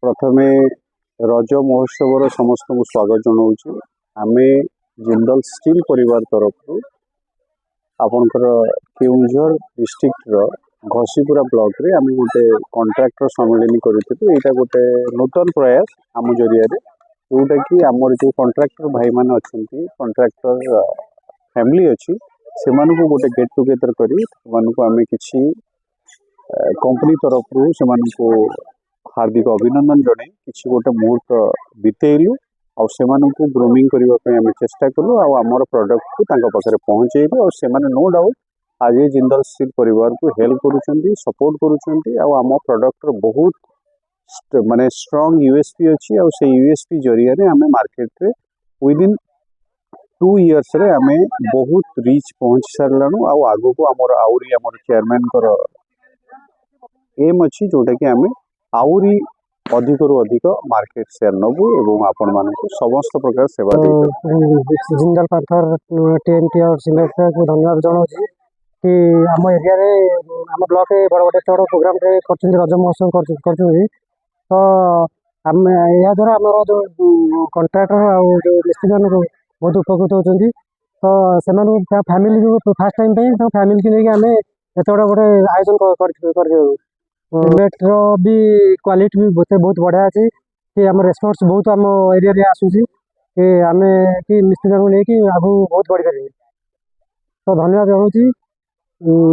प्रथमे रज महोत्सव समस्त को स्वागत जनाऊँ। आम जिंदल स्टील परिवार तरफ आपणकर केउझर डिस्ट्रिक्ट घसीपुरा ब्लॉक रे आम गोटे कॉन्ट्रैक्टर सम्मेलन करूँ। यहाँ गोटे नूतन प्रयास आम जरिया जोटा कि आमर जो कॉन्ट्रैक्टर भाई मैंने अच्छा कॉन्ट्रैक्टर फैमिली अच्छी से गोटे गेट टुगेदर करी आम किसी कंपनी तरफ से हार्दिक अभिनंदन जन किसी गोटे मुहूर्त बितेलु को ग्रूमिंग करने चेष्टा कलु आमर प्रोडक्ट को पाखे पहुँचेलु और नो डाउट आज जिंदल स्टील परिवार को हेल्प करुँच सपोर्ट करुँच प्रोडक्ट बहुत माने स्ट्रॉन्ग यूएसपी अच्छी और से यूएसपी जरिया रे आम मार्केट रे विदिन 2 इयर्स रे आम बहुत रिच पहुँच सारू आग को आमर आउरी आमर चेयरमैन एम अच्छी जोटा कि आम आउरी अधिक रु अधिक मार्केट शेयर नबू एवं आपण मानक समस्त प्रकार सेवा जिंदल पाथर टीएमटी और सिलेक्टर को धन्यवाद जनाऊँ कि आम एरिया रे आम ब्लॉक बड़ बड़े बड़ प्रोग्राम रज महोत्सव कर तो आम या द्वारा आमर जो कॉन्ट्रैक्टर आउ जो मिस्त्री मान बहुत उपकृत होती तो से फैमिली फास्ट टाइम फैमिली की लेकिन आम एत गोटे आयोजन कर सिमेंट भी क्वालिटी भी बहुत बढ़िया अच्छी कि आम रेस्पन्स बहुत आम एरिया रे आसूसी कि आम कि मिस्त्री को लेकिन आगू बहुत बढ़ी पारे तो धन्यवाद जनाऊँ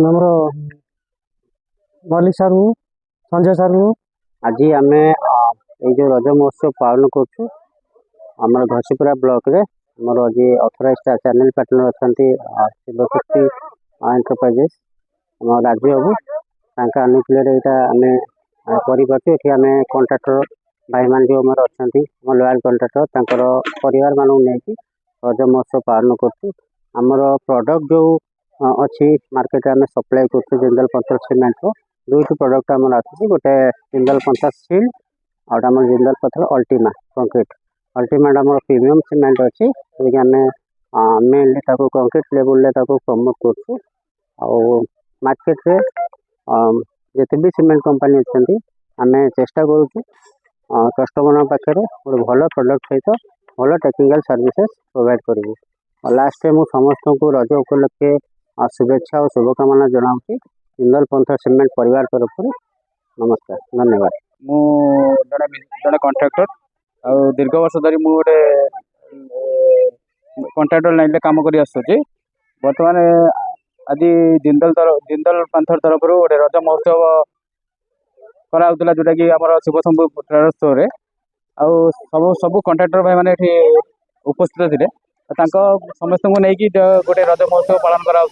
आमर मल्लिक सारू संजय सारू। आज आम जो रज महोत्सव पालन कर घसीपुरा ब्लॉक रे आमर आज ऑथराइज्ड चैनल पार्टनर अच्छा शिवशक्ति एंटरप्राइजेस आम राजी बाबू अनुकूल आम कॉन्ट्रैक्टर भाई मान जो आमर अच्छा लॉयल कॉन्ट्रैक्टर परिवार मानू नहीं रज महोत्सव पालन करमर प्रोडक्ट जो अच्छी मार्केट आम सप्लाई कर जिंदल पंथर सीमेंट दुईट प्रोडक्ट आम आस गोटे जिंदल पंथर स्टील और आम जिंदल पंथर अल्टीमा कंक्रीट अल्टीमा आम प्रीमियम सीमेंट अच्छी आम मेनली कंक्रीट लेवल प्रमोट कर मार्केट रे जिते भी सीमेंट कंपनी अच्छी आम चेष्टा करुँ कस्टमर पाखे गोटे भल प्रोडक्ट सहित भल टेक्निकल सर्विसेज प्रोवाइड करूँ। लास्ट मुझे समस्त को रज उपलक्षे शुभेच्छा और शुभकामना जनाऊँ जिंदल पंथर सीमेंट परिवार तरफ नमस्कार धन्यवाद। जड़े कॉन्ट्रैक्टर और दीर्घ वर्ष धरी मुझे कॉन्ट्रैक्टर लाइन काम कर बर्तमान आज जिंदल पंथर तरफ गोटे रज महोत्सव कराला जोटा कि आम शिव शंभु ट्रेडर्स स्टोर सब सब कॉन्ट्रैक्टर भाई मैंने उपस्थित थे समस्त को लेकिन गोटे रज महोत्सव पालन करा।